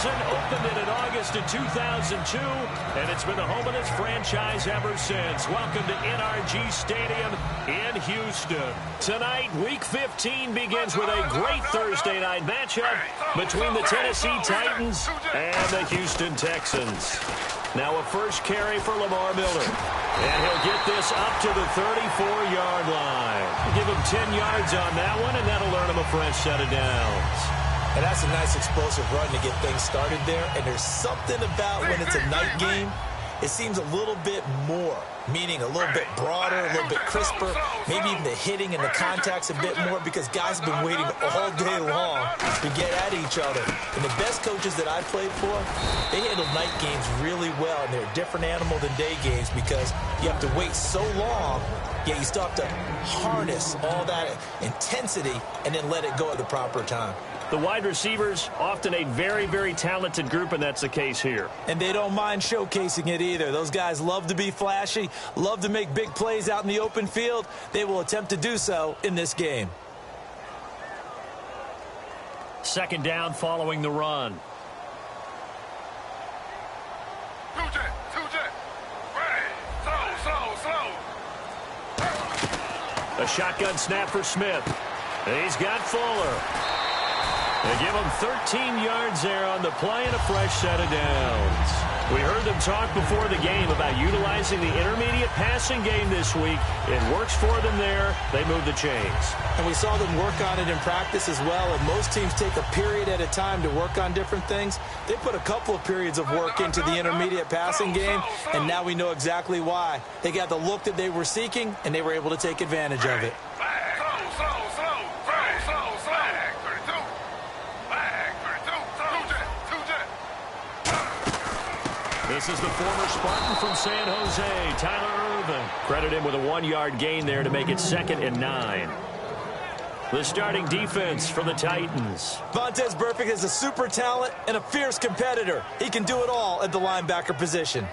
season, opened it in August of 2002, and it's been the home of this franchise ever since. Welcome to NRG Stadium in Houston. Tonight, Week 15 begins with a great Thursday night matchup between the Tennessee Titans and the Houston Texans. Now a first carry for Lamar Miller. And he'll get this up to the 34-yard line. Give him 10 yards on that one, and that'll earn him a fresh set of downs. And that's a nice explosive run to get things started there. And there's something about when it's a night game, it seems a little bit more, meaning a little bit broader, a little bit crisper, maybe even the hitting and the contact's a bit more because guys have been waiting all day long to get at each other. And the best coaches that I've played for, they handle night games really well, and they're a different animal than day games because you have to wait so long, yet you still have to harness all that intensity and then let it go at the proper time. The wide receivers, often a very, very talented group, and that's the case here. And they don't mind showcasing it either. Those guys love to be flashy, love to make big plays out in the open field. They will attempt to do so in this game. Second down following the run. A shotgun snap for Smith. And he's got Fuller. They give him 13 yards there on the play and a fresh set of downs. We heard them talk before the game about utilizing the intermediate passing game this week. It works for them there. They move the chains. And we saw them work on it in practice as well. And most teams take a period at a time to work on different things. They put a couple of periods of work into the intermediate passing game, and now we know exactly why. They got the look that they were seeking, and they were able to take advantage of it. This is the former Spartan from San Jose, Tyler Irvin. Credit him with a 1-yard gain there to make it 2nd and 9. The starting defense for the Titans. Vontaze Burfict is a super talent and a fierce competitor. He can do it all at the linebacker position.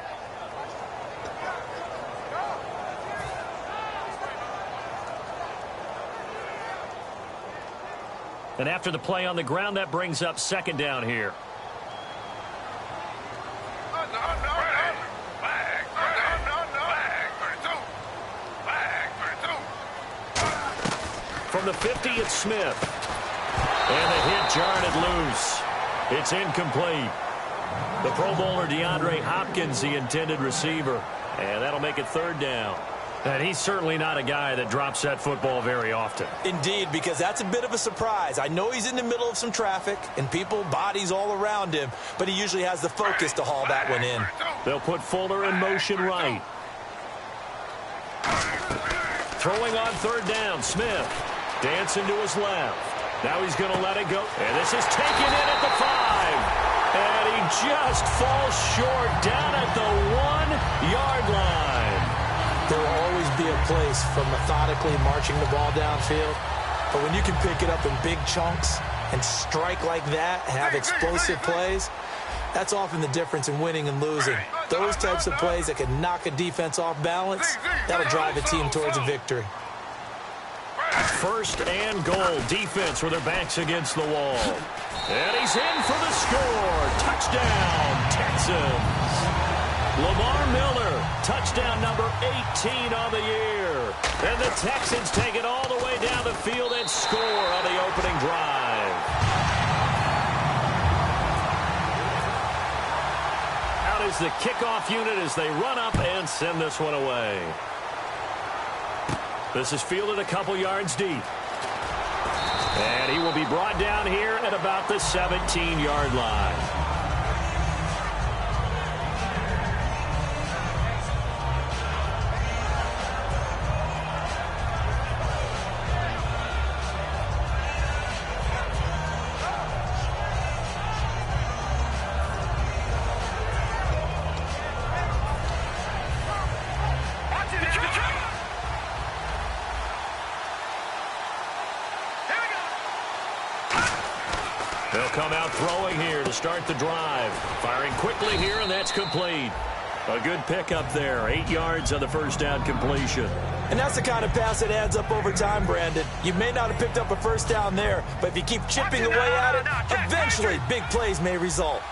And after the play on the ground, that brings up 2nd down here. From the 50, it's Smith. And the hit jarred it loose. It's incomplete. The Pro Bowler DeAndre Hopkins, the intended receiver. And that'll make it 3rd down. And he's certainly not a guy that drops that football very often. Indeed, because that's a bit of a surprise. I know he's in the middle of some traffic and people, bodies all around him, but he usually has the focus to haul that one in. They'll put Fuller in motion right. Throwing on 3rd down, Smith. Dancing to his left. Now he's going to let it go. And this is taken in at the 5. And he just falls short down at the 1-yard line. There will always be a place for methodically marching the ball downfield. But when you can pick it up in big chunks and strike like that, have explosive plays, that's often the difference in winning and losing. Those types of plays that can knock a defense off balance, that'll drive a team towards a victory. 1st and goal. Defense with their backs against the wall. And he's in for the score. Touchdown, Texans. Lamar Miller, touchdown number 18 on the year. And the Texans take it all the way down the field and score on the opening drive. Out is the kickoff unit as they run up and send this one away. This is fielded a couple yards deep. And he will be brought down here at about the 17-yard line. They'll come out throwing here to start the drive. Firing quickly here, and that's complete. A good pickup there. 8 yards on the first down completion. And that's the kind of pass that adds up over time, Brandon. You may not have picked up a first down there, but if you keep chipping away at it, eventually big plays may result.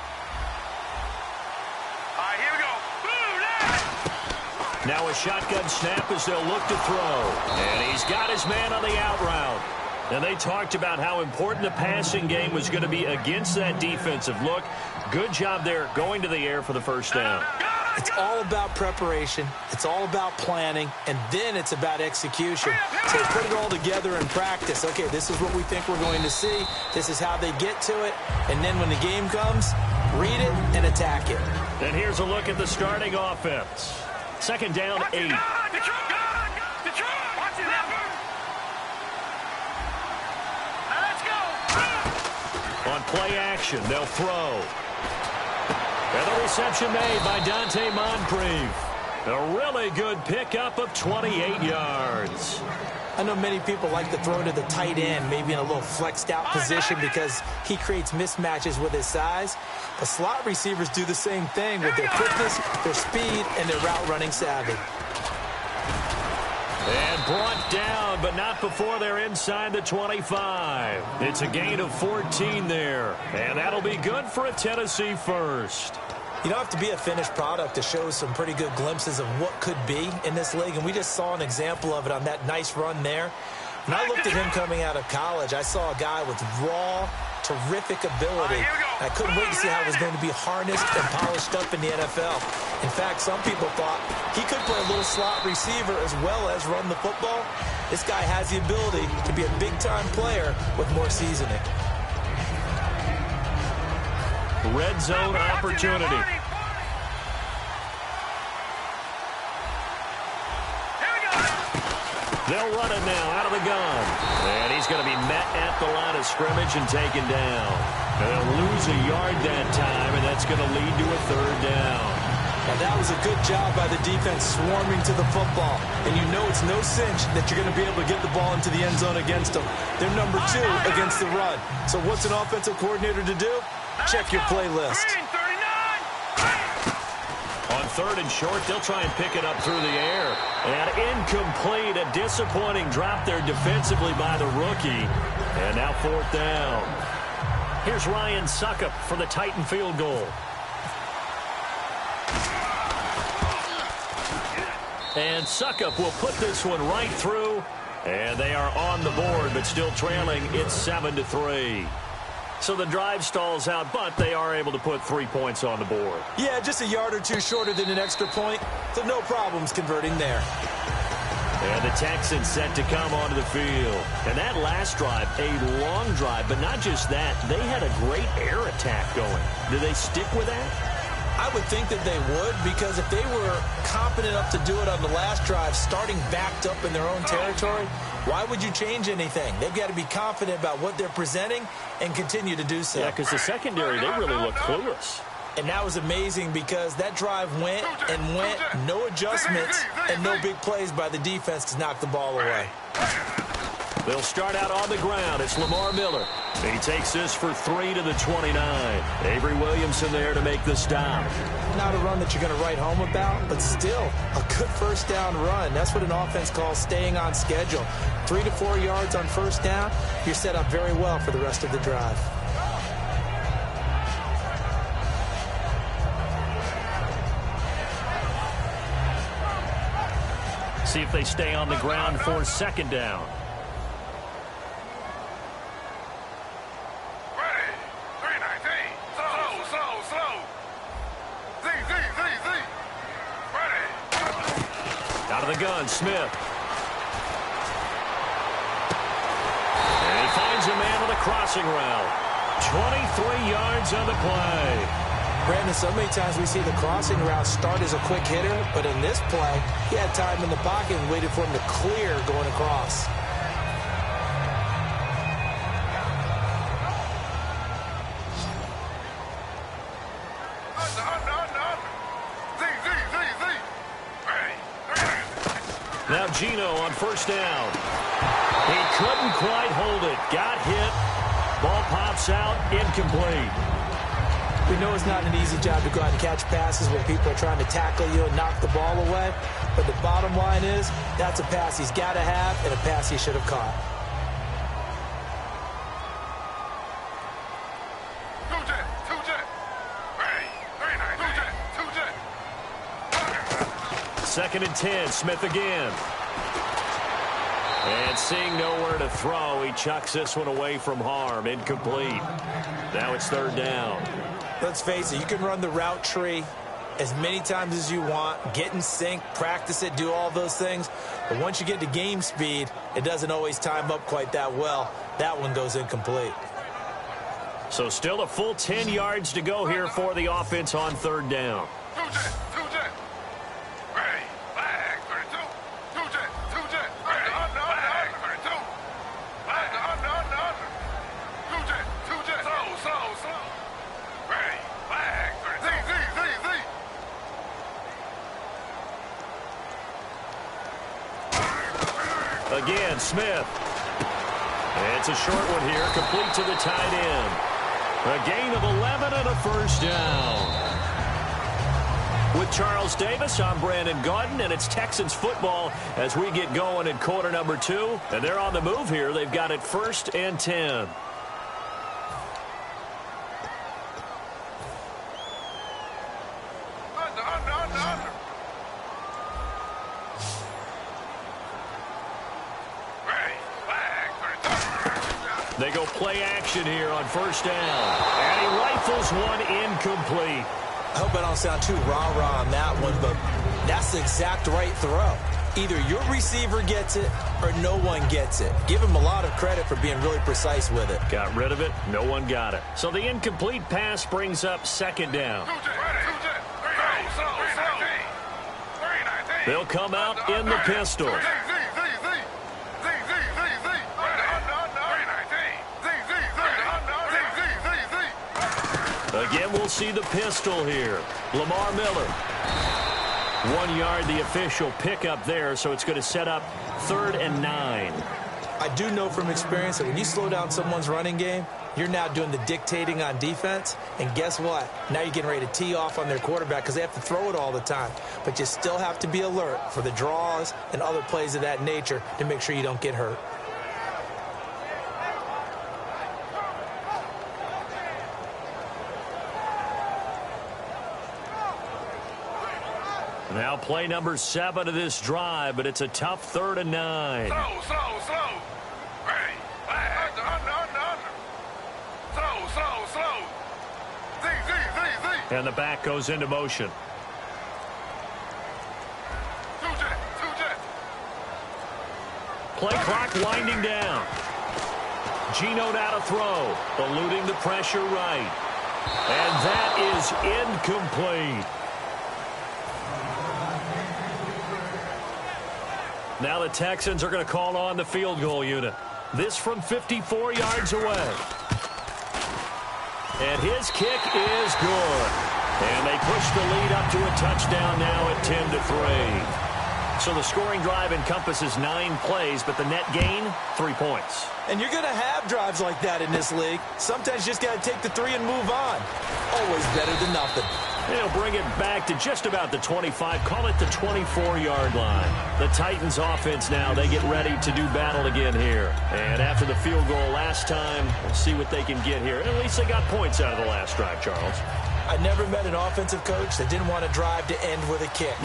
Now a shotgun snap as they'll look to throw. And he's got his man on the out route. And they talked about how important the passing game was going to be against that defensive look. Good job there going to the air for the first down. It's all about preparation. It's all about planning. And then it's about execution. So put it all together in practice. Okay, this is what we think we're going to see. This is how they get to it. And then when the game comes, read it and attack it. And here's a look at the starting offense. Second down, 8. On play action, they'll throw. And the reception made by Dante Moncrief. A really good pickup of 28 yards. I know many people like to throw to the tight end, maybe in a little flexed out position because he creates mismatches with his size. The slot receivers do the same thing with their quickness, their speed, and their route running savvy. And brought down, but not before they're inside the 25. It's a gain of 14 there. And that'll be good for a Tennessee first. You don't have to be a finished product to show some pretty good glimpses of what could be in this league. And we just saw an example of it on that nice run there. When I looked at him coming out of college, I saw a guy with raw, terrific ability. I couldn't wait to see how it was going to be harnessed and polished up in the NFL. In fact, some people thought he could play a little slot receiver as well as run the football. This guy has the ability to be a big-time player with more seasoning. Red zone opportunity. They'll run it now out of the gun. And he's going to be met at the line of scrimmage and taken down. And they'll lose a yard that time, and that's going to lead to a third down. Now that was a good job by the defense swarming to the football. And you know it's no cinch that you're going to be able to get the ball into the end zone against them. They're number 2 against the run. So what's an offensive coordinator to do? Check your playlist. On third and short, they'll try and pick it up through the air. And incomplete, a disappointing drop there defensively by the rookie. And now fourth down. Here's Ryan Suckup for the Titan field goal. And Suckup will put this one right through. And they are on the board, but still trailing. It's 7-3. So the drive stalls out, but they are able to put 3 points on the board. Yeah, just a yard or two shorter than an extra point, so no problems converting there. And the Texans set to come onto the field. And that last drive, a long drive, but not just that, they had a great air attack going. Do they stick with that? I would think that they would, because if they were competent enough to do it on the last drive, starting backed up in their own territory, why would you change anything? They've got to be confident about what they're presenting and continue to do so. Yeah, because the secondary, they really look clueless. And that was amazing because that drive went and went, no adjustments, and no big plays by the defense to knock the ball away. They'll start out on the ground. It's Lamar Miller. He takes this for 3 to the 29. Avery Williamson there to make the stop. Not a run that you're going to write home about, but still a good first down run. That's what an offense calls staying on schedule. 3 to 4 yards on first down, you're set up very well for the rest of the drive. See if they stay on the ground for second down. Out of the gun, Smith. And he finds a man on the crossing route. 23 yards on the play. Brandon, so many times we see the crossing route start as a quick hitter, but in this play, he had time in the pocket and waited for him to clear going across. Now Gino on first down. He couldn't quite hold it. Got hit. Ball pops out. Incomplete. We know it's not an easy job to go out and catch passes when people are trying to tackle you and knock the ball away. But the bottom line is, that's a pass he's got to have and a pass he should have caught. 2nd and 10. Smith again. And seeing nowhere to throw, he chucks this one away from harm. Incomplete. Now it's 3rd down. Let's face it, you can run the route tree as many times as you want, get in sync, practice it, do all those things. But once you get to game speed, it doesn't always time up quite that well. That one goes incomplete. So still a full 10 yards to go here for the offense on 3rd down. Again, Smith. It's a short one here, complete to the tight end. A gain of 11 and a 1st down. With Charles Davis, I'm Brandon Gaudin, and it's Texans football as we get going in quarter number 2. And they're on the move here. They've got it 1st and 10. They go play action here on 1st down. And he rifles one incomplete. I hope I don't sound too rah-rah on that one, but that's the exact right throw. Either your receiver gets it or no one gets it. Give him a lot of credit for being really precise with it. Got rid of it. No one got it. So the incomplete pass brings up 2nd down. They'll come out in the pistol. Again, we'll see the pistol here. Lamar Miller. 1 yard, the official pickup there, so it's going to set up 3rd and 9. I do know from experience that when you slow down someone's running game, you're now doing the dictating on defense. And guess what? Now you're getting ready to tee off on their quarterback because they have to throw it all the time. But you still have to be alert for the draws and other plays of that nature to make sure you don't get hurt. Now play number 7 of this drive, but it's a tough 3rd and 9. Slow. Hey, Slow. Z. And the back goes into motion. Play clock winding down. Geno now to throw, eluding the pressure right. And that is incomplete. Now the Texans are going to call on the field goal unit. This from 54 yards away. And his kick is good. And they push the lead up to a touchdown now at 10-3. So the scoring drive encompasses 9 plays, but the net gain, 3 points. And you're going to have drives like that in this league. Sometimes you just got to take the 3 and move on. Always better than nothing. They'll bring it back to just about the 25, call it the 24-yard line. The Titans offense now, they get ready to do battle again here. And after the field goal last time, we'll see what they can get here. At least they got points out of the last drive, Charles. I never met an offensive coach that didn't want to drive to end with a kick.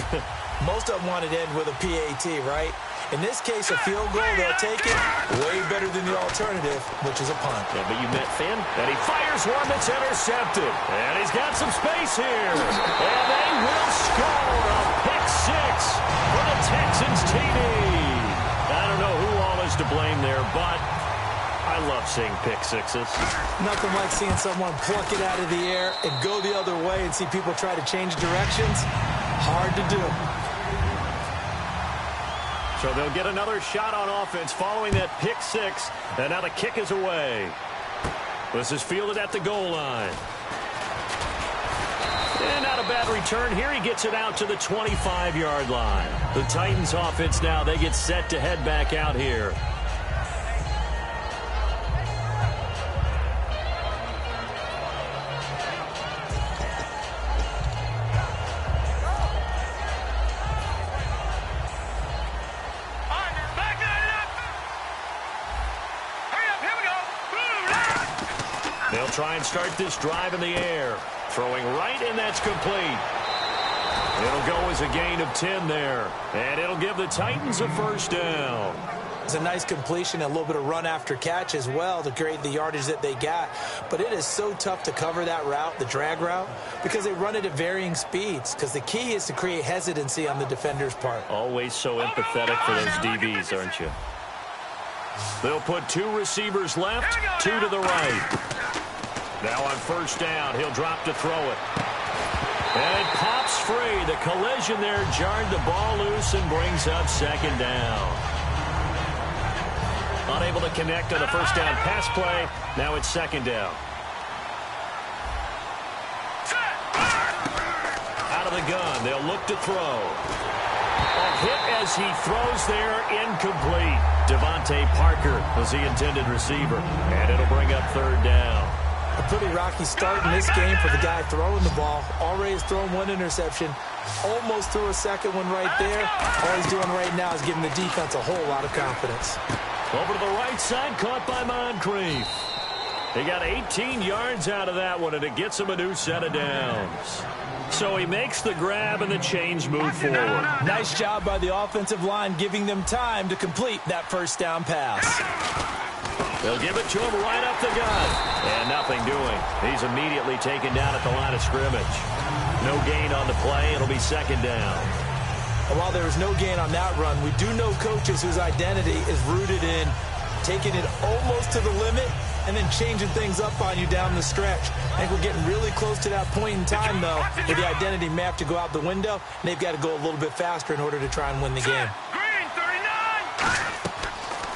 Most of them wanted to end with a PAT, right? In this case, a field goal, they'll take it way better than the alternative, which is a punt. Yeah, but you met Finn, and he fires one that's intercepted. And he's got some space here. And they will score a pick 6 for the Texans TD. I don't know who all is to blame there, but I love seeing pick 6s. Nothing like seeing someone pluck it out of the air and go the other way and see people try to change directions. Hard to do. So they'll get another shot on offense following that pick 6. And now the kick is away. This is fielded at the goal line. And not a bad return here. He gets it out to the 25-yard line. The Titans offense now, they get set to head back out here. They'll try and start this drive in the air. Throwing right, and that's complete. It'll go as a gain of 10 there. And it'll give the Titans a first down. It's a nice completion, a little bit of run after catch as well to create the yardage that they got. But it is so tough to cover that route, the drag route, because they run it at varying speeds. Because the key is to create hesitancy on the defender's part. Always so empathetic for those DBs, aren't you? They'll put 2 receivers left, 2 to the right. Now on first down, he'll drop to throw it. And it pops free. The collision there jarred the ball loose and brings up second down. Unable to connect on the first down pass play. Now it's second down. Out of the gun. They'll look to throw. A hit as he throws there. Incomplete. Devontae Parker was the intended receiver. And it'll bring up third down. A pretty rocky start in this game for the guy throwing the ball. Already has thrown 1 interception. Almost threw a second one right there. All he's doing right now is giving the defense a whole lot of confidence. Over to the right side, caught by Moncrief. He got 18 yards out of that one, and it gets him a new set of downs. So he makes the grab and the chains move forward. Nice job by the offensive line, giving them time to complete that first down pass. They'll give it to him right up the gut. And nothing doing. He's immediately taken down at the line of scrimmage. No gain on the play. It'll be second down. And while there was no gain on that run, we do know coaches whose identity is rooted in taking it almost to the limit and then changing things up on you down the stretch. I think we're getting really close to that point in time, though, where the identity may have to go out the window, and they've got to go a little bit faster in order to try and win the game.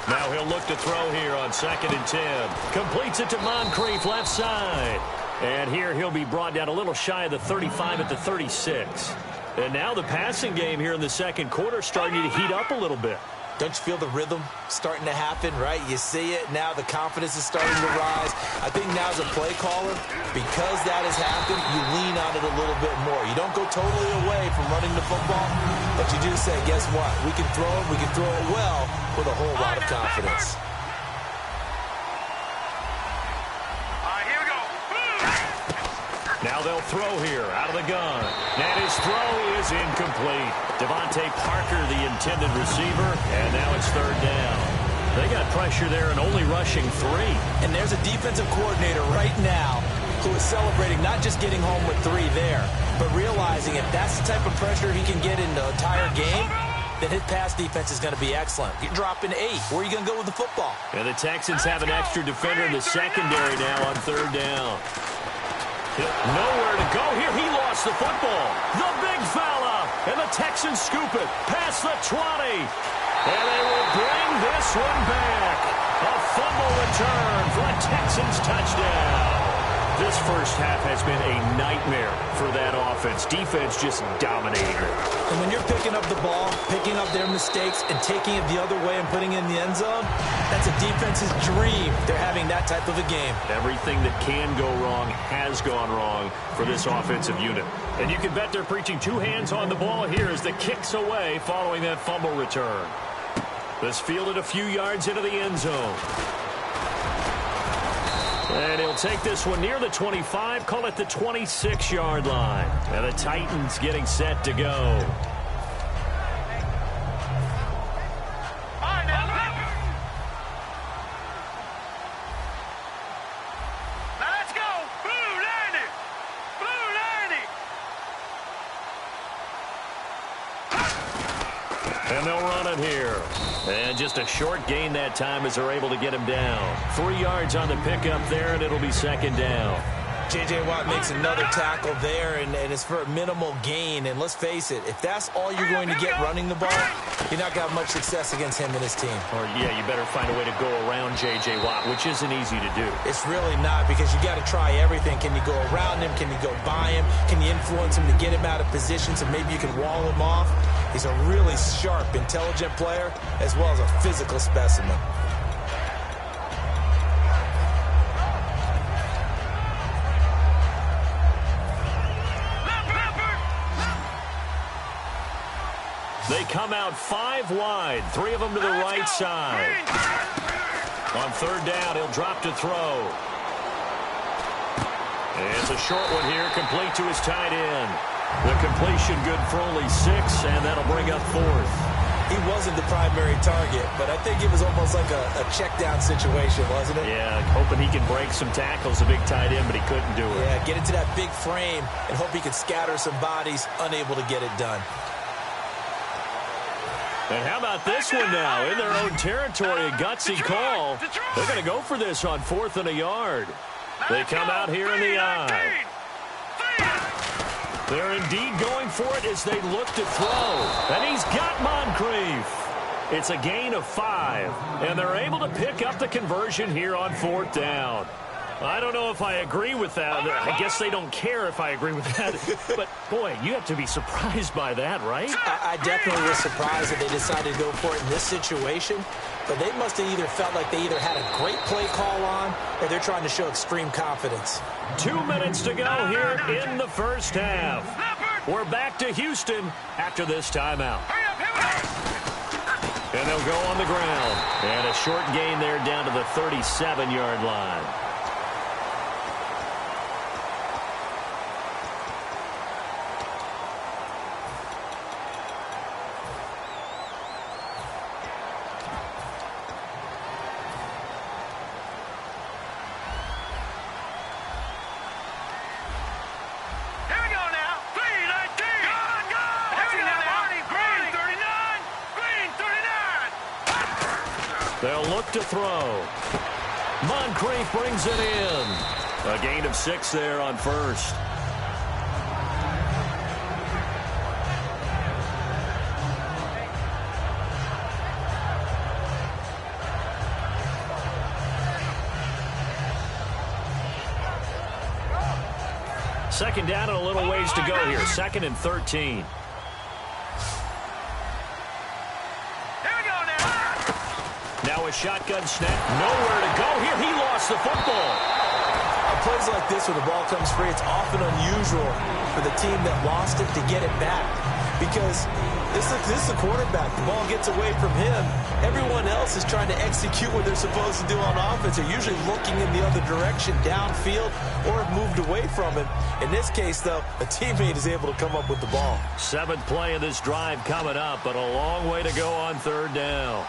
Now he'll look to throw here on 2nd and 10. Completes it to Moncrief, left side. And here he'll be brought down a little shy of the 35 at the 36. And now the passing game here in the second quarter starting to heat up a little bit. Don't you feel the rhythm starting to happen, right? You see it. Now the confidence is starting to rise. I think now as a play caller, because that has happened, you lean on it a little bit more. You don't go totally away from running the football, but you do say, guess what? We can throw it. We can throw it well with a whole lot of confidence. Now they'll throw here out of the gun. And his throw is incomplete. Devontae Parker, the intended receiver, and now it's third down. They got pressure there and only rushing 3. And there's a defensive coordinator right now who is celebrating not just getting home with 3 there, but realizing if that's the type of pressure he can get in the entire game, then his pass defense is going to be excellent. You're dropping 8. Where are you going to go with the football? And the Texans have an extra defender in the secondary now on third down. Nowhere to go here. He lost the football. The big fella. And the Texans scoop it past the 20. And they will bring this one back. A fumble return for a Texans touchdown. This first half has been a nightmare for that offense. Defense just dominating it. And when you're picking up the ball, picking up their mistakes, and taking it the other way and putting it in the end zone, that's a defense's dream. They're having that type of a game. Everything that can go wrong has gone wrong for this offensive unit. And you can bet they're preaching 2 hands on the ball here as the kick's away following that fumble return. This fielded a few yards into the end zone. And he'll take this one near the 25, call it the 26-yard line. And the Titans getting set to go. And they'll run it here. And just a short gain that time as they're able to get him down. 3 yards on the pickup there, and it'll be second down. J.J. Watt makes another tackle there, and it's for a minimal gain. And let's face it, if that's all you're going to get running the ball, you're not going to have much success against him and his team. Or, yeah, you better find a way to go around J.J. Watt, which isn't easy to do. It's really not, because you got to try everything. Can you go around him? Can you go by him? Can you influence him to get him out of position so maybe you can wall him off? He's a really sharp, intelligent player, as well as a physical specimen. They come out 5 wide, 3 of them to the right side. On third down, he'll drop to throw. And it's a short one here, complete to his tight end. The completion good for only 6, and that'll bring up 4th. He wasn't the primary target, but I think it was almost like a check-down situation, wasn't it? Yeah, hoping he could break some tackles, a big tight end, but he couldn't do it. Yeah, get into that big frame and hope he could scatter some bodies, unable to get it done. And how about this one now? In their own territory, a gutsy call. They're going to go for this on 4th and a yard. They come out here in the eye. They're indeed going for it as they look to throw. And he's got Moncrief. It's a gain of 5. And they're able to pick up the conversion here on 4th down. I don't know if I agree with that. I guess they don't care if I agree with that. But, boy, you have to be surprised by that, right? I definitely was surprised that they decided to go for it in this situation. But they must have either felt like they either had a great play call on or they're trying to show extreme confidence. 2 minutes to go here in the first half. We're back to Houston after this timeout. And they'll go on the ground. And a short gain there down to the 37-yard line. They'll look to throw. Moncrief brings it in. A gain of 6 there on 1st. Second down and a little ways to go here. 2nd and 13. Now a shotgun snap. Nowhere to go here. He lost the football. On plays like this, when the ball comes free, it's often unusual for the team that lost it to get it back. Because this is the quarterback. The ball gets away from him. Everyone else is trying to execute what they're supposed to do on offense. They're usually looking in the other direction, downfield, or have moved away from him. In this case, though, a teammate is able to come up with the ball. 7th play of this drive coming up, but a long way to go on 3rd down.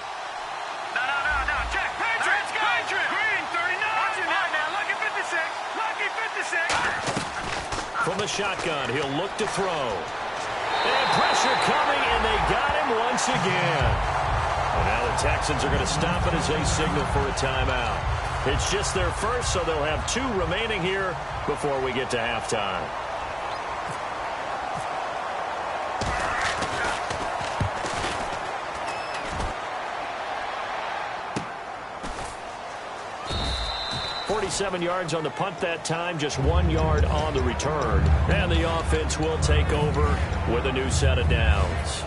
From the shotgun, he'll look to throw. And pressure coming, and they got him once again. And now the Texans are going to stop it as they signal for a timeout. It's just their first, so they'll have 2 remaining here before we get to halftime. .47 yards on the punt that time, just 1 yard on the return. And the offense will take over with a new set of downs.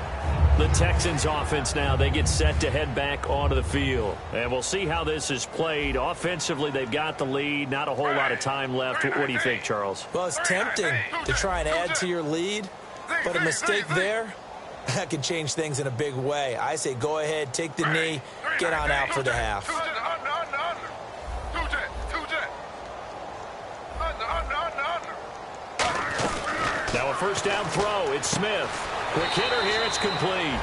The Texans offense now, they get set to head back onto the field. And we'll see how this is played. Offensively, they've got the lead. Not a whole lot of time left. What do you think, Charles? Well, it's tempting to try and add to your lead, but a mistake there, that can change things in a big way. I say go ahead, take the knee, get on out for the half. Now a first down throw. It's Smith. Quick hitter here. It's complete.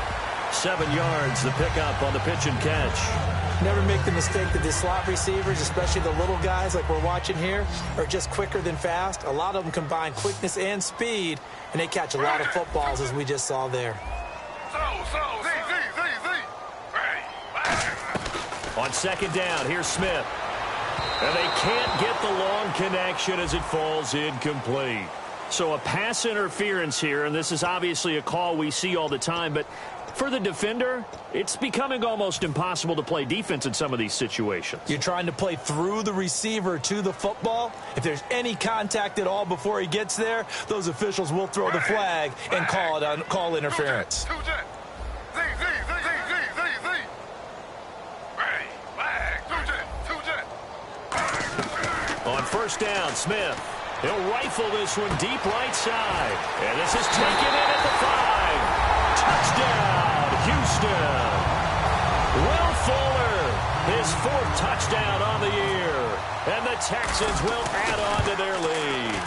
7 yards, the pickup on the pitch and catch. Never make the mistake that the slot receivers, especially the little guys like we're watching here, are just quicker than fast. A lot of them combine quickness and speed, and they catch a lot of footballs, as we just saw there. On 2nd down, here's Smith. And they can't get the long connection as it falls incomplete. So a pass interference here, and this is obviously a call we see all the time, but for the defender, it's becoming almost impossible to play defense in some of these situations. You're trying to play through the receiver to the football. If there's any contact at all before he gets there, those officials will throw the flag and call interference. On first down, Smith. He'll rifle this one deep right side. And this is taken in at the 5. Touchdown, Houston. Will Fuller, his 4th touchdown on the year. And the Texans will add on to their lead.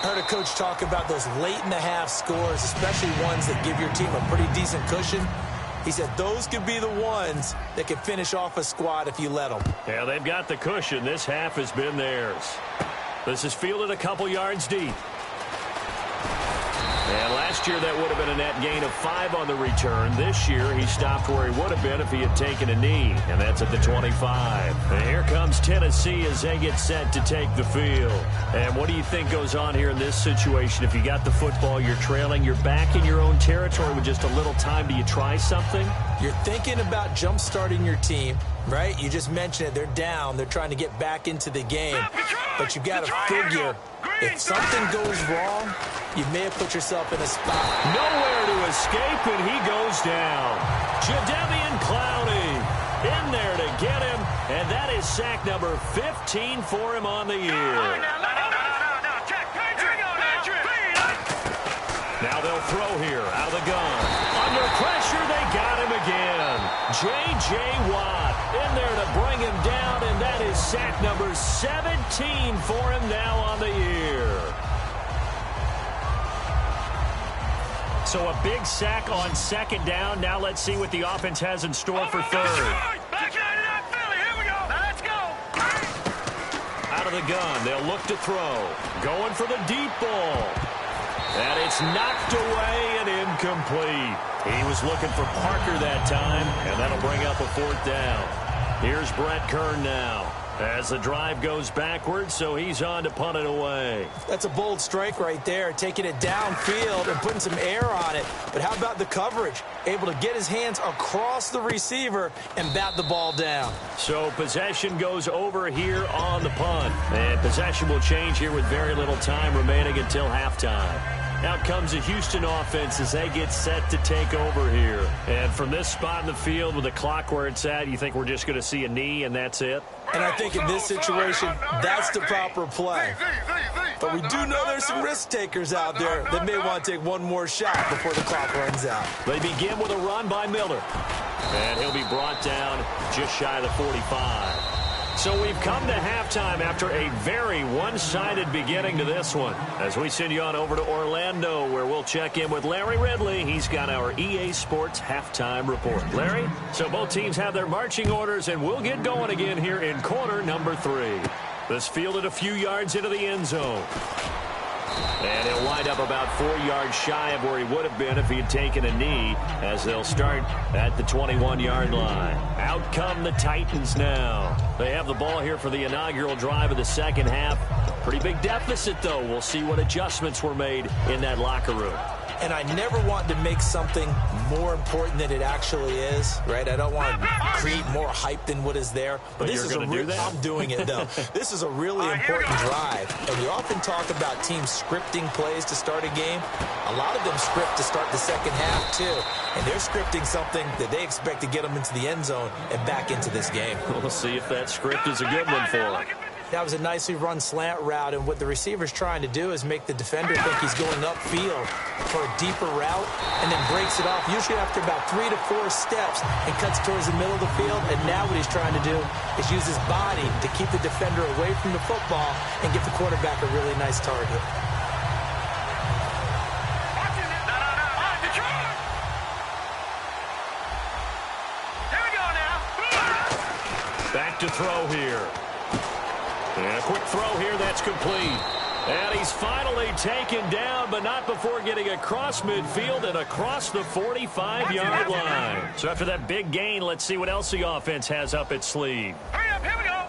I heard a coach talk about those late-in-the-half scores, especially ones that give your team a pretty decent cushion. He said those could be the ones that can finish off a squad if you let them. Yeah, they've got the cushion. This half has been theirs. This is fielded a couple yards deep. And last year that would have been a net gain of 5 on the return. This year he stopped where he would have been if he had taken a knee, and that's at the 25. And here comes Tennessee as they get set to take the field. And what do you think goes on here in this situation? If you got the football, you're trailing, you're back in your own territory with just a little time. Do you try something? You're thinking about jump-starting your team, right? You just mentioned it. They're down. They're trying to get back into the game. But you've got to figure if something goes wrong, you may have put yourself in a spot. Nowhere to escape, and he goes down. Jadeveon Clowney in there to get him, and that is sack number 15 for him on the year. Now they'll throw here out of the gun. Under pressure, they got him again. J.J. Watt in there to bring him down, and that is sack number 17 for him now on the year. So a big sack on second down. Now let's see what the offense has in store for third. Out of the gun, they'll look to throw. Going for the deep ball. And it's knocked away and incomplete. He was looking for Parker that time, and that'll bring up a 4th down. Here's Brett Kern now as the drive goes backwards, so he's on to punt it away. That's a bold strike right there, taking it downfield and putting some air on it. But how about the coverage? Able to get his hands across the receiver and bat the ball down. So possession goes over here on the punt. And possession will change here with very little time remaining until halftime. Out comes the Houston offense as they get set to take over here. And from this spot in the field with the clock where it's at, you think we're just going to see a knee and that's it? And I think in this situation, that's the proper play. But we do know there's some risk takers out there that may want to take one more shot before the clock runs out. They begin with a run by Miller. And he'll be brought down just shy of the 45. So we've come to halftime after a very one-sided beginning to this one. As we send you on over to Orlando, where we'll check in with Larry Ridley. He's got our EA Sports halftime report. Larry, so both teams have their marching orders, and we'll get going again here in quarter number 3. This fielded a few yards into the end zone. And he'll wind up about 4 yards shy of where he would have been if he had taken a knee, as they'll start at the 21-yard line. Out come the Titans now. They have the ball here for the inaugural drive of the second half. Pretty big deficit, though. We'll see what adjustments were made in that locker room. And I never want to make something more important than it actually is, right? I don't want to create more hype than what is there. But this you're is going to do that? I'm doing it, though. This is a really important drive. And we often talk about teams scripting plays to start a game. A lot of them script to start the second half, too. And they're scripting something that they expect to get them into the end zone and back into this game. We'll see if that script is a good one for them. That was a nicely run slant route, and what the receiver's trying to do is make the defender think he's going upfield for a deeper route, and then breaks it off, usually after about 3 to 4 steps, and cuts towards the middle of the field. And now what he's trying to do is use his body to keep the defender away from the football and give the quarterback a really nice target. Back to throw here. And a quick throw here, that's complete. And he's finally taken down, but not before getting across midfield and across the 45-yard line. So after that big gain, let's see what else the offense has up its sleeve. Hurry up, here we go.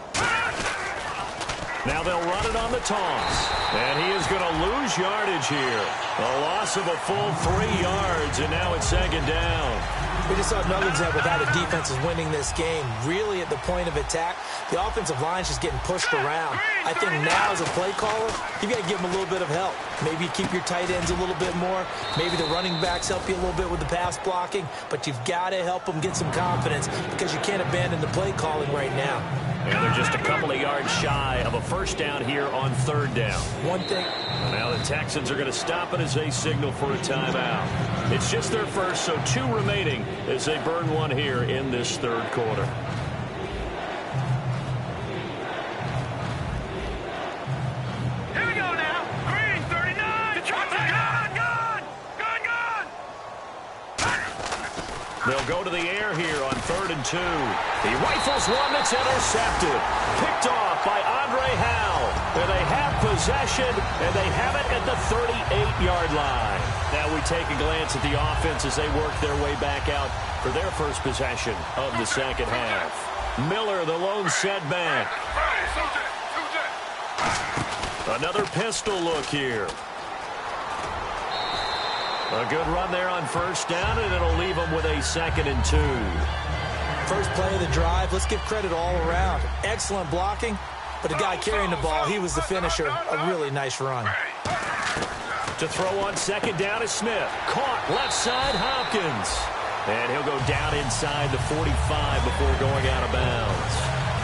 Now they'll run it on the toss. And he is going to lose yardage here. A loss of a full 3 yards, and now it's second down. We just saw another example of how the defense is winning this game. Really at the point of attack, the offensive line's just getting pushed around. I think now as a play caller, you got to give them a little bit of help. Maybe keep your tight ends a little bit more. Maybe the running backs help you a little bit with the pass blocking. But you've got to help them get some confidence because you can't abandon the play calling right now. And they're just a couple of yards shy of a first down here on third down. One thing. Now the Texans are going to stop it as they signal for a timeout. It's just their first, so 2 remaining as they burn one here in this third quarter. Here we go now. Green, 30 They'll go to the air here on 3rd and 2. He rifles one that's intercepted. Picked off by Andre Howe. And they have possession, and they have it at the 38-yard line. Now we take a glance at the offense as they work their way back out for their first possession of the second half. Miller, the lone setback. Another pistol look here. A good run there on first down, and it'll leave them with a 2nd and 2. First play of the drive, let's give credit all around. Excellent blocking, but the guy carrying the ball, he was the finisher. A really nice run. To throw on 2nd down is Smith. Caught left side, Hopkins. And he'll go down inside the 45 before going out of bounds.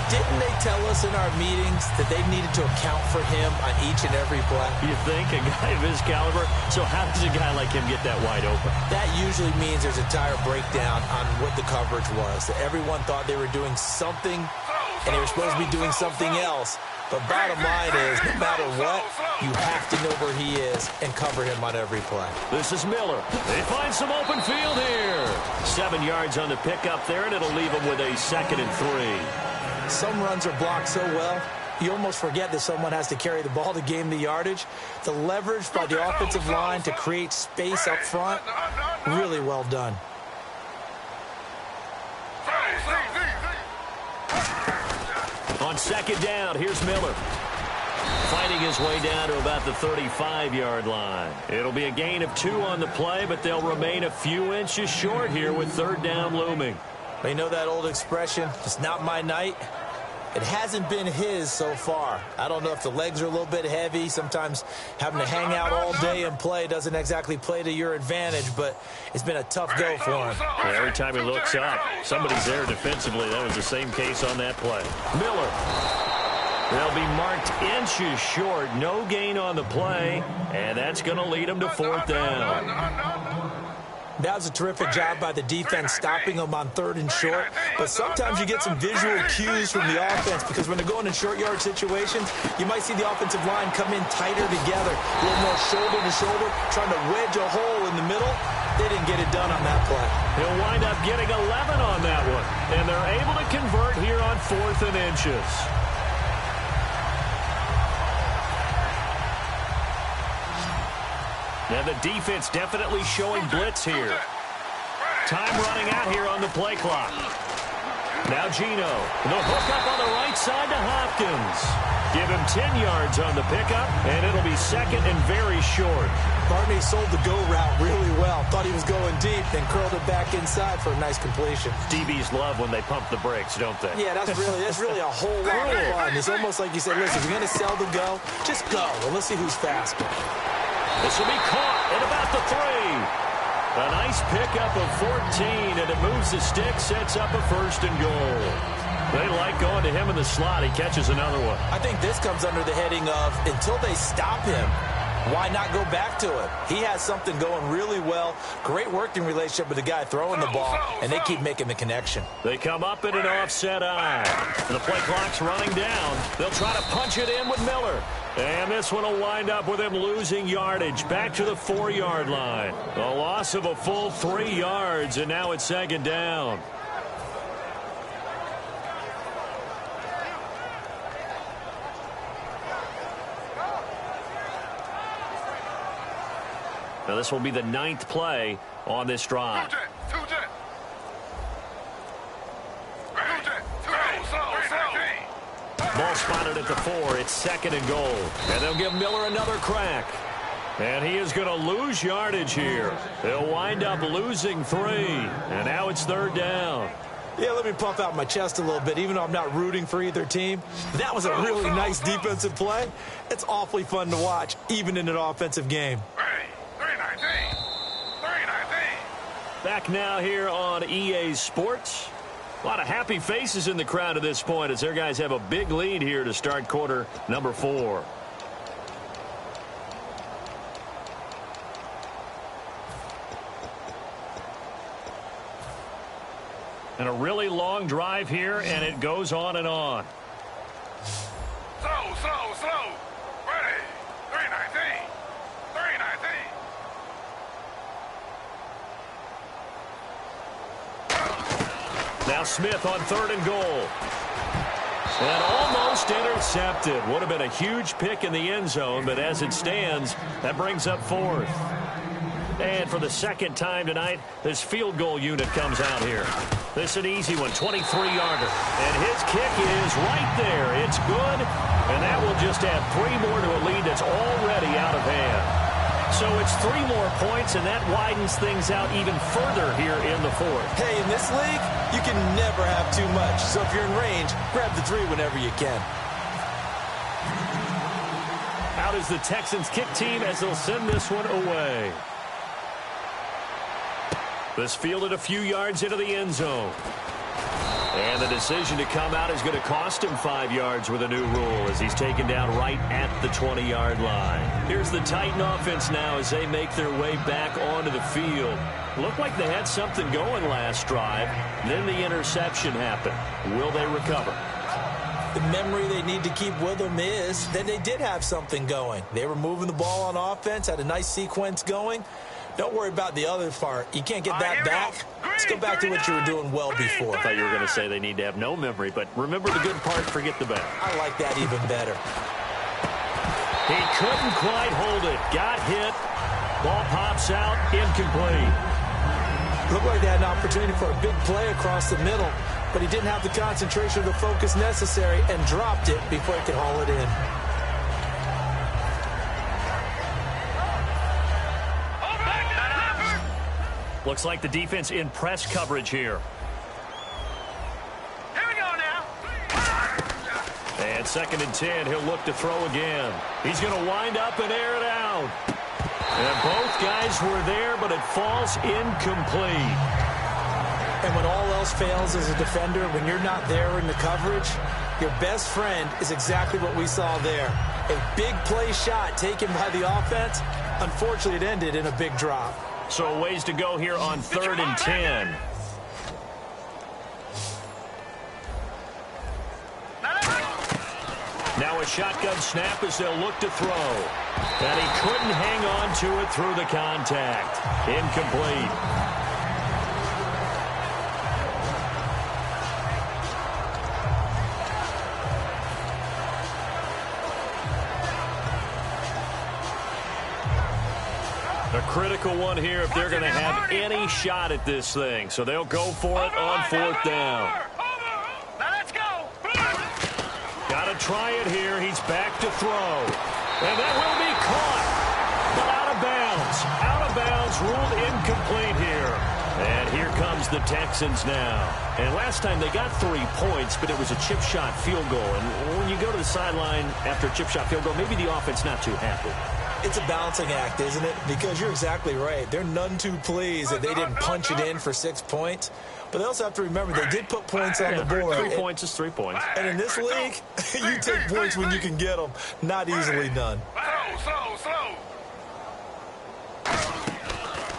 Didn't they tell us in our meetings that they needed to account for him on each and every play? You think? A guy of his caliber? So how does a guy like him get that wide open? That usually means there's a tire breakdown on what the coverage was. That everyone thought they were doing something, and they were supposed to be doing something else. But bottom line is, no matter what, you have to know where he is and cover him on every play. This is Miller. They find some open field here. 7 yards on the pickup there, and it'll leave them with a 2nd and 3. Some runs are blocked so well, you almost forget that someone has to carry the ball to gain the yardage. The leverage by the offensive line to create space up front, really well done. On 2nd down, here's Miller. Fighting his way down to about the 35-yard line. It'll be a gain of 2 on the play, but they'll remain a few inches short here with 3rd down looming. You know that old expression, it's not my night? It hasn't been his so far. I don't know if the legs are a little bit heavy. Sometimes having to hang out all day and play doesn't exactly play to your advantage, but it's been a tough go for him. Yeah, every time he looks up, somebody's there defensively. That was the same case on that play. Miller. They'll be marked inches short. No gain on the play, and that's going to lead them to 4th down. That was a terrific job by the defense stopping them on 3rd and short. But sometimes you get some visual cues from the offense because when they're going in short yard situations, you might see the offensive line come in tighter together, a little more shoulder to shoulder, trying to wedge a hole in the middle. They didn't get it done on that play. He'll wind up getting 11 on that one, and they're able to convert here on 4th and inches. Now the defense definitely showing blitz here. Time running out here on the play clock. Now Gino. The hook up on the right side to Hopkins. Give him 10 yards on the pickup, and it'll be 2nd and very short. Barney sold the go route really well. Thought he was going deep, then curled it back inside for a nice completion. DBs love when they pump the brakes, don't they? Yeah, that's really a whole lot of fun. It's almost like you said, listen, if you're going to sell the go, just go. Well, let's see who's faster. This will be caught at about the 3. A nice pickup of 14, and it moves the stick, sets up a 1st and goal. They like going to him in the slot. He catches another one. I think this comes under the heading of until they stop him, why not go back to him? He has something going really well. Great working relationship with the guy throwing the ball, and they keep making the connection. They come up in an offset eye. The play clock's running down. They'll try to punch it in with Miller. And this one will wind up with him losing yardage back to the 4-yard line. A loss of a full 3 yards, and now it's 2nd down. Now this will be the 9th play on this drive. Ball spotted at the 4. It's 2nd and goal. And they'll give Miller another crack. And he is going to lose yardage here. They'll wind up losing 3. And now it's 3rd down. Yeah, let me puff out my chest a little bit, even though I'm not rooting for either team. That was a really nice defensive play. It's awfully fun to watch, even in an offensive game. Back now here on EA Sports. A lot of happy faces in the crowd at this point as their guys have a big lead here to start quarter number 4. And a really long drive here, and it goes on and on. Slow. Ready. 319. Now Smith on 3rd and goal. And almost intercepted. Would have been a huge pick in the end zone, but as it stands, that brings up 4th. And for the second time tonight, this field goal unit comes out here. This is an easy one, 23-yarder. And his kick is right there. It's good, and that will just add 3 more to a lead that's already out of hand. So it's 3 more points, and that widens things out even further here in the 4th. Hey, in this league, you can never have too much. So if you're in range, grab the 3 whenever you can. Out is the Texans kick team as they'll send this one away. This fielded a few yards into the end zone. And the decision to come out is going to cost him 5 yards with a new rule as he's taken down right at the 20-yard line. Here's the Titan offense now as they make their way back onto the field. Looked like they had something going last drive. Then the interception happened. Will they recover? The memory they need to keep with them is that they did have something going. They were moving the ball on offense, had a nice sequence going. Don't worry about the other part. You can't get that back. Let's go back to what you were doing well before. I thought you were going to say they need to have no memory, but remember the good part, forget the bad. I like that even better. He couldn't quite hold it. Got hit. Ball pops out. Incomplete. Looked like they had an opportunity for a big play across the middle, but he didn't have the concentration or the focus necessary and dropped it before he could haul it in. Looks like the defense in press coverage here. Here we go now. And 2nd and 10, he'll look to throw again. He's going to wind up and air it out. And both guys were there, but it falls incomplete. And when all else fails as a defender, when you're not there in the coverage, your best friend is exactly what we saw there. A big play shot taken by the offense. Unfortunately, it ended in a big drop. So a ways to go here on 3rd and 10. Now a shotgun snap as they'll look to throw. And he couldn't hang on to it through the contact. Incomplete. A critical one here if they're going to have any shot at this thing. So they'll go for it on 4th down. Now let's go. Got to try it here. He's back to throw. And that will be caught. But out of bounds. Out of bounds. Ruled incomplete here. And here comes the Texans now. And last time they got 3 points, but it was a chip shot field goal. And when you go to the sideline after a chip shot field goal, maybe the offense not too happy. It's a balancing act, isn't it? Because you're exactly right. They're none too pleased that they didn't punch it in for 6 points. But they also have to remember they did put points on the board. 3 points is 3 points. And in this league, you take points when you can get them. Not easily done. Slow.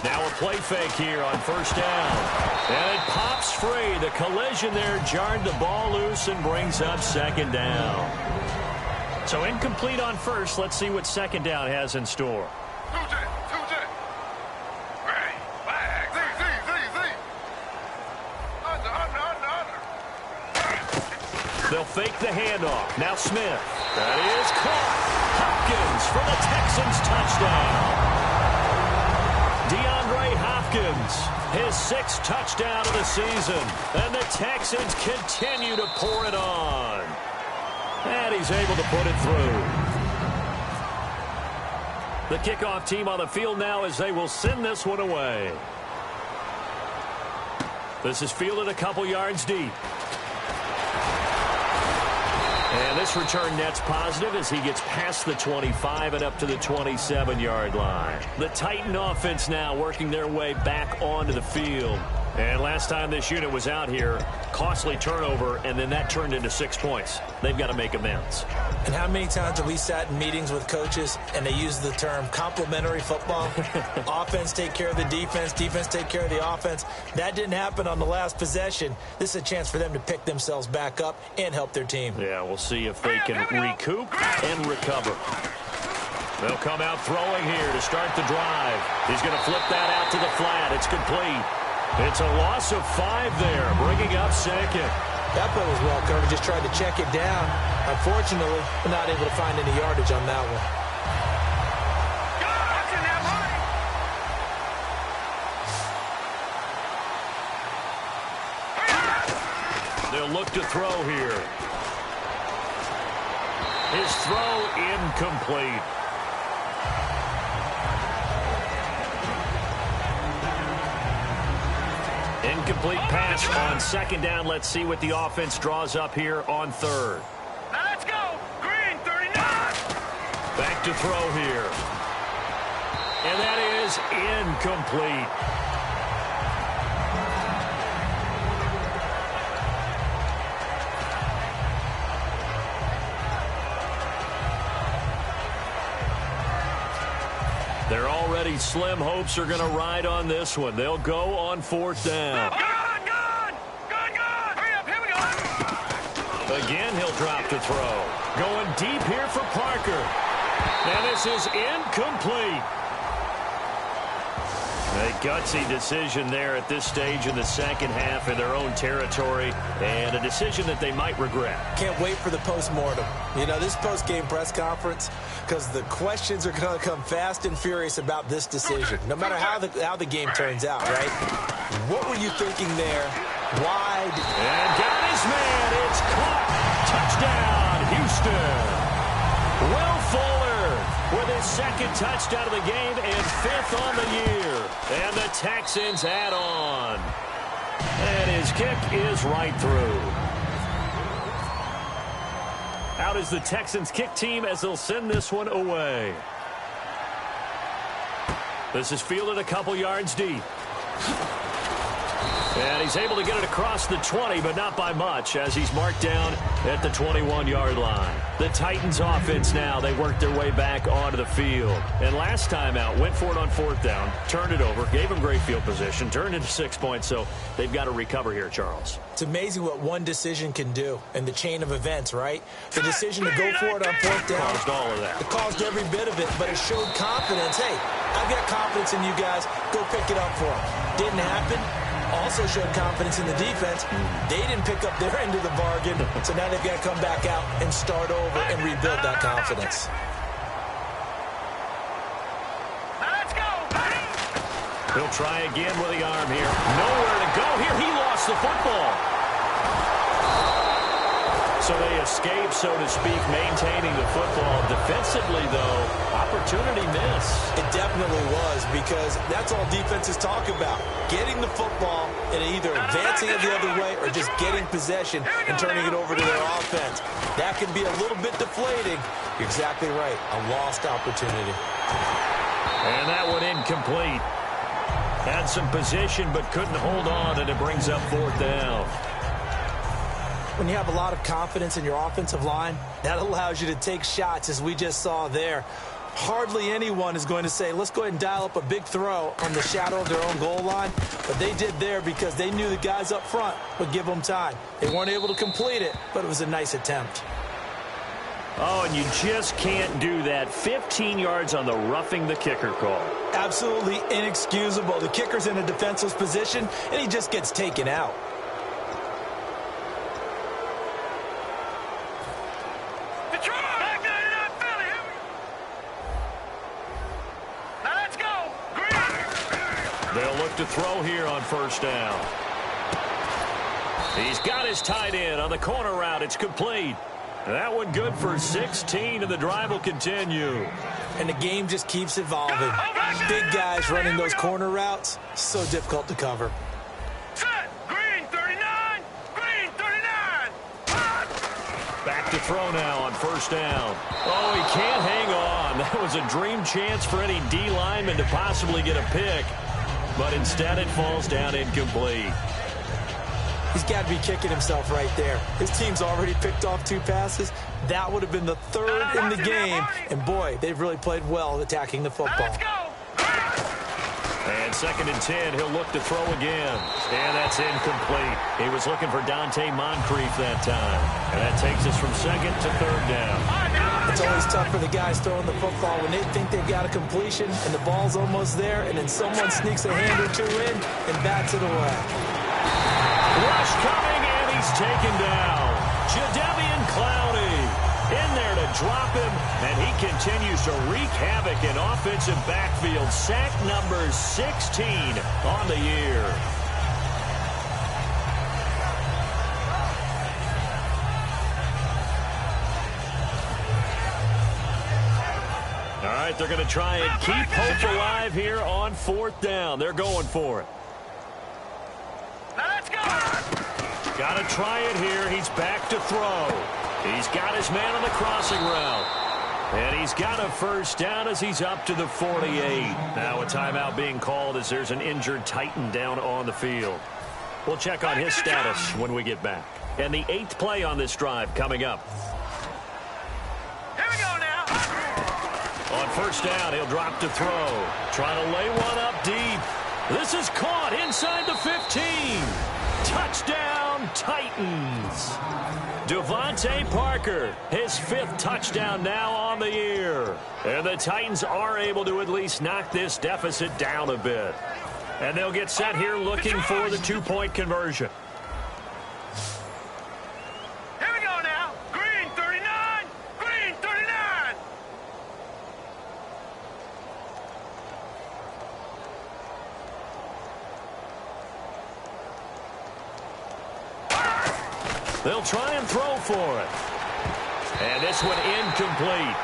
Now a play fake here on 1st down. And it pops free. The collision there jarred the ball loose and brings up 2nd down. So incomplete on 1st. Let's see what 2nd down has in store. Ready. Flag. Z. Under. They'll fake the handoff. Now Smith. That is caught. Hopkins for the Texans touchdown. DeAndre Hopkins, his 6th touchdown of the season. And the Texans continue to pour it on. And he's able to put it through. The kickoff team on the field now as they will send this one away. This is fielded a couple yards deep. And this return net's positive as he gets past the 25 and up to the 27-yard line. The Titan offense now working their way back onto the field. And last time this unit was out here, costly turnover, and then that turned into 6 points. They've got to make amends. And how many times have we sat in meetings with coaches and they use the term complementary football? Offense take care of the defense, defense take care of the offense. That didn't happen on the last possession. This is a chance for them to pick themselves back up and help their team. Yeah, we'll see if they can recoup and recover. They'll come out throwing here to start the drive. He's going to flip that out to the flat. It's complete. It's a loss of 5 there, bringing up second. That play was well covered. Just tried to check it down. Unfortunately, we're not able to find any yardage on that one. They'll look to throw here. His throw incomplete. Incomplete pass on second down. Let's see what the offense draws up here on third. Now let's go. Green 39. Back to throw here. And that is incomplete. Their already slim hopes are going to ride on this one. They'll go on fourth down. Good. Hurry up, here we go. Again, he'll drop to throw. Going deep here for Parker. And this is incomplete. A gutsy decision there at this stage in the second half in their own territory, and a decision that they might regret. Can't wait for the postmortem. You know, this post-game press conference, because the questions are going to come fast and furious about this decision, no matter how the game turns out, right? What were you thinking there? Wide. And got his man. It's caught. Touchdown, Houston. Will Fuller with his second touchdown of the game and 5th on the year. And the Texans add on. And his kick is right through. Out is the Texans kick team as they'll send this one away. This is fielded a couple yards deep. And he's able to get it across the 20, but not by much, as he's marked down at the 21-yard line. The Titans offense now, they worked their way back onto the field. And last time out, went for it on fourth down, turned it over, gave him great field position, turned into 6 points, so they've got to recover here, Charles. It's amazing what one decision can do in the chain of events, right? The decision to go for it on fourth down. Caused all of that. It caused every bit of it, but it showed confidence. Hey, I've got confidence in you guys. Go pick it up for them. Didn't happen. Also showed confidence in the defense. They didn't pick up their end of the bargain, so now they've got to come back out and start over and rebuild that confidence. Now let's go. He'll try again with the arm here. Nowhere to go here. He lost the football. So they escape, so to speak, maintaining the football. Defensively, though, opportunity miss. It definitely was, because that's all defenses talk about. Getting the football and either advancing it the other way or just getting possession and turning it over to their offense. That can be a little bit deflating. You're exactly right. A lost opportunity. And that one incomplete. Had some position but couldn't hold on, and it brings up fourth down. When you have a lot of confidence in your offensive line, that allows you to take shots, as we just saw there. Hardly anyone is going to say, let's go ahead and dial up a big throw on the shadow of their own goal line. But they did there because they knew the guys up front would give them time. They weren't able to complete it, but it was a nice attempt. Oh, and you just can't do that. 15 yards on the roughing the kicker call. Absolutely inexcusable. The kicker's in a defenseless position, and he just gets taken out. They'll look to throw here on first down. He's got his tight end on the corner route. It's complete. That one good for 16, and the drive will continue. And the game just keeps evolving. Big guys running those corner routes, so difficult to cover. Set. Green 39. Green 39. Back to throw now on first down. Oh, he can't hang on. That was a dream chance for any D lineman to possibly get a pick. But instead it falls down incomplete. He's got to be kicking himself right there. His team's already picked off 2 passes. That would have been the 3rd in the game. And, boy, they've really played well attacking the football. Let's go. And 2nd and 10, he'll look to throw again. And that's incomplete. He was looking for Dante Moncrief that time. And that takes us from 2nd to 3rd down. It's always tough for the guys throwing the football when they think they've got a completion and the ball's almost there, and then someone sneaks a hand or two in and bats it away. Rush coming, and he's taken down. Jadeveon Clowney in there to drop him, and he continues to wreak havoc in offensive backfield. Sack number 16 on the year. All right, they're going to try and keep hope alive here on 4th down. They're going for it. Now let's go. Got to try it here. He's back to throw. He's got his man on the crossing route. And he's got a first down as he's up to the 48. Now a timeout being called as there's an injured Titan down on the field. We'll check on his status when we get back. And the 8th play on this drive coming up. Here we go now. On first down, he'll drop to throw. Trying to lay one up deep. This is caught inside the 15. Touchdown, Titans. Devontae Parker, his 5th touchdown now on the year. And the Titans are able to at least knock this deficit down a bit. And they'll get set here looking for the 2-point conversion. Here we go now. Green 39. Green 39. They'll try and throw for it. And this one incomplete.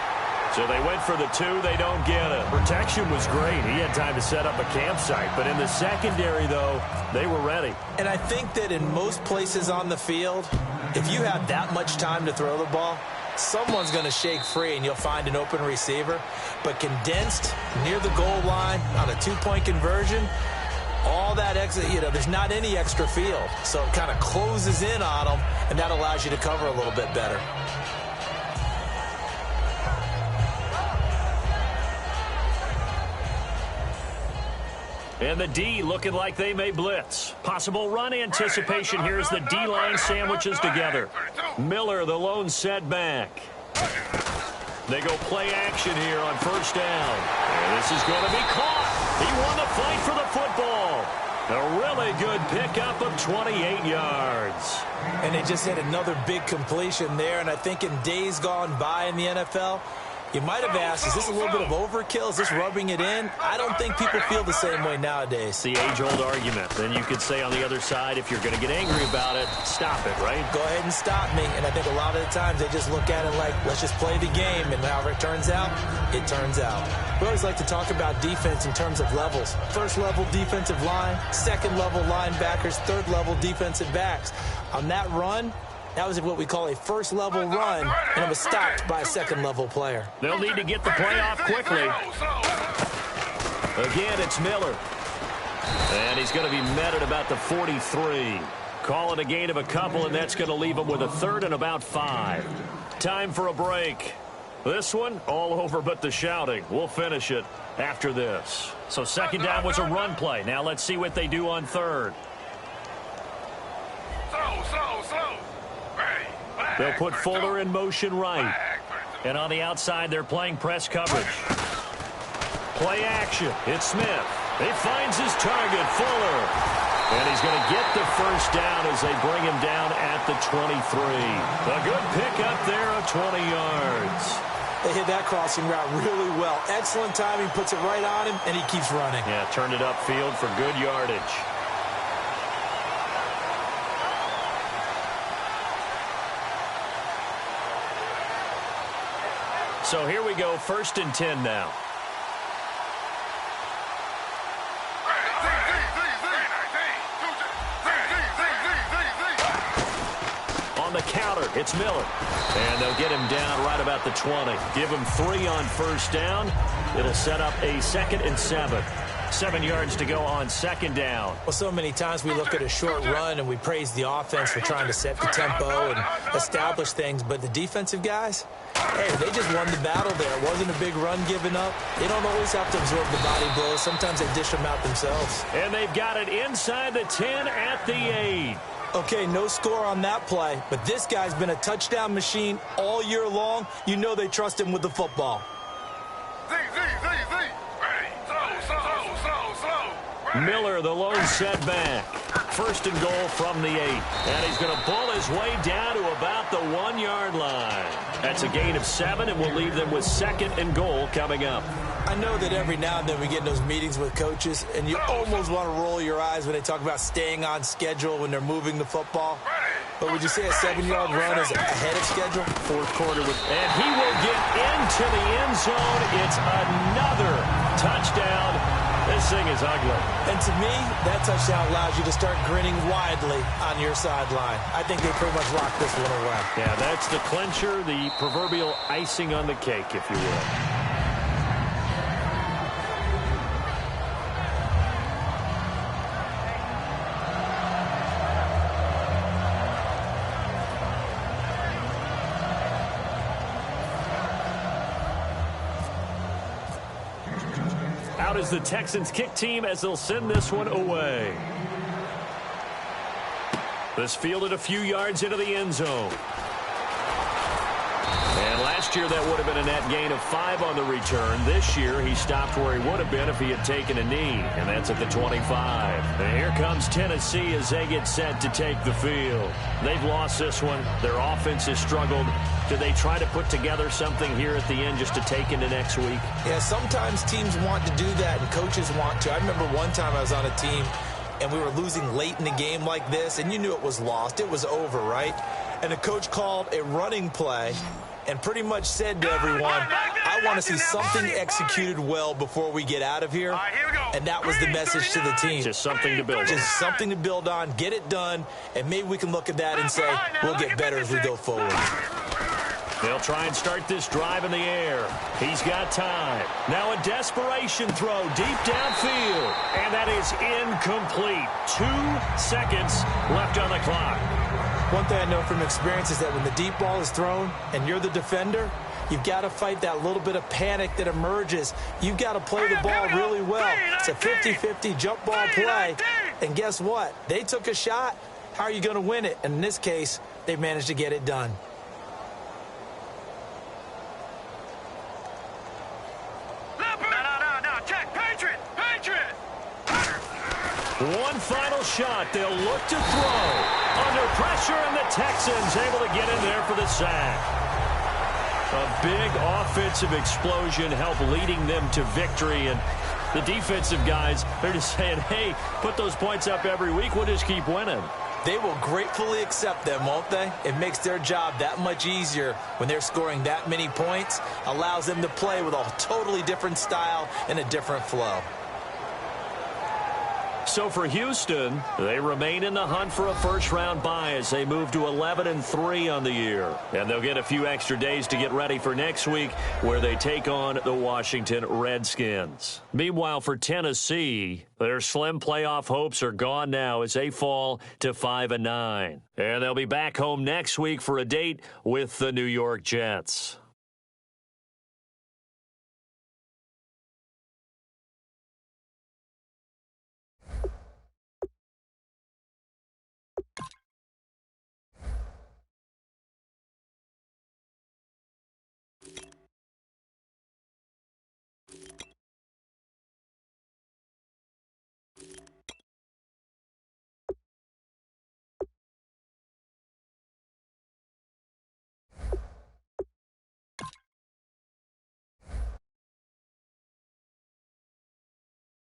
So they went for the 2. They don't get it. Protection was great. He had time to set up a campsite. But in the secondary, though, they were ready. And I think that in most places on the field, if you have that much time to throw the ball, someone's going to shake free and you'll find an open receiver. But condensed near the goal line on a 2-point conversion, all that extra, there's not any extra field. So it kind of closes in on them, and that allows you to cover a little bit better. And the D looking like they may blitz. Possible run anticipation here as the D-line sandwiches together. Miller, the lone setback. They go play action here on first down. And this is going to be caught. He won the fight for the football. A really good pickup of 28 yards. And they just had another big completion there. And I think in days gone by in the NFL, you might have asked, is this a little bit of overkill? Is this rubbing it in? I don't think people feel the same way nowadays. The age-old argument. Then you could say on the other side, if you're going to get angry about it, stop it, right? Go ahead and stop me. And I think a lot of the times they just look at it like, let's just play the game. And however it turns out, it turns out. We always like to talk about defense in terms of levels. First-level defensive line, second-level linebackers, third-level defensive backs. On that run, that was what we call a first-level run, and it was stopped by a second-level player. They'll need to get the play off quickly. Again, it's Miller. And he's going to be met at about the 43. Call it a gain of a couple, and that's going to leave him with a 3rd and about 5. Time for a break. This one, all over but the shouting. We'll finish it after this. So second down was a run play. Now let's see what they do on 3rd. Slow. They'll put Fuller in motion right. And on the outside, they're playing press coverage. Play action. It's Smith. He finds his target, Fuller. And he's going to get the first down as they bring him down at the 23. A good pickup there of 20 yards. They hit that crossing route really well. Excellent timing, puts it right on him, and he keeps running. Yeah, turned it upfield for good yardage. So here we go, 1st and 10 now. On the counter, it's Miller. And they'll get him down right about the 20. Give him 3 on first down. It'll set up a 2nd and 7. 7 yards to go on second down. Well, so many times we look at a short run and we praise the offense for trying to set the tempo and establish things. But the defensive guys, hey, they just won the battle there. It wasn't a big run given up. They don't always have to absorb the body blows. Sometimes they dish them out themselves. And they've got it inside the 10 at the 8. Okay, no score on that play, but this guy's been a touchdown machine all year long. You know they trust him with the football. Z. Ready. Slow. Miller, the lone setback. First and goal from the 8. And he's going to bull his way down to about the 1-yard line. That's a gain of 7, and we'll leave them with 2nd and goal coming up. I know that every now and then we get in those meetings with coaches, and you almost want to roll your eyes when they talk about staying on schedule when they're moving the football. But would you say a 7-yard run is ahead of schedule? Fourth quarter and he will get into the end zone. It's another touchdown. This thing is ugly. And to me, that touchdown allows you to start grinning widely on your sideline. I think they pretty much locked this one away. Yeah, that's the clincher, the proverbial icing on the cake, if you will. Out is the Texans kick team as they'll send this one away. This fielded a few yards into the end zone. And last year that would have been a net gain of 5 on the return. This year he stopped where he would have been if he had taken a knee, and that's at the 25. And here comes Tennessee as they get set to take the field. They've lost this one. Their offense has struggled. Do they try to put together something here at the end just to take into next week? Yeah, sometimes teams want to do that and coaches want to. I remember one time I was on a team and we were losing late in the game like this, and you knew it was lost. It was over, right? And the coach called a running play and pretty much said to everyone, I want to see something executed well before we get out of here. And that was the message to the team. Just something to build on. Just something to build on, get it done, and maybe we can look at that and say, we'll get better as we go forward. They'll try and start this drive in the air. He's got time. Now a desperation throw deep downfield. And that is incomplete. 2 seconds left on the clock. One thing I know from experience is that when the deep ball is thrown and you're the defender, you've got to fight that little bit of panic that emerges. You've got to play the ball really well. It's a 50-50 jump ball play. And guess what? They took a shot. How are you going to win it? And in this case, they managed to get it done. One final shot. They'll look to throw. Under pressure, and the Texans able to get in there for the sack. A big offensive explosion helped leading them to victory. And the defensive guys, they're just saying, hey, put those points up every week. We'll just keep winning. They will gratefully accept them, won't they? It makes their job that much easier when they're scoring that many points. Allows them to play with a totally different style and a different flow. So for Houston, they remain in the hunt for a first-round bye as they move to 11-3 on the year. And they'll get a few extra days to get ready for next week where they take on the Washington Redskins. Meanwhile, for Tennessee, their slim playoff hopes are gone now as they fall to 5-9. And they'll be back home next week for a date with the New York Jets.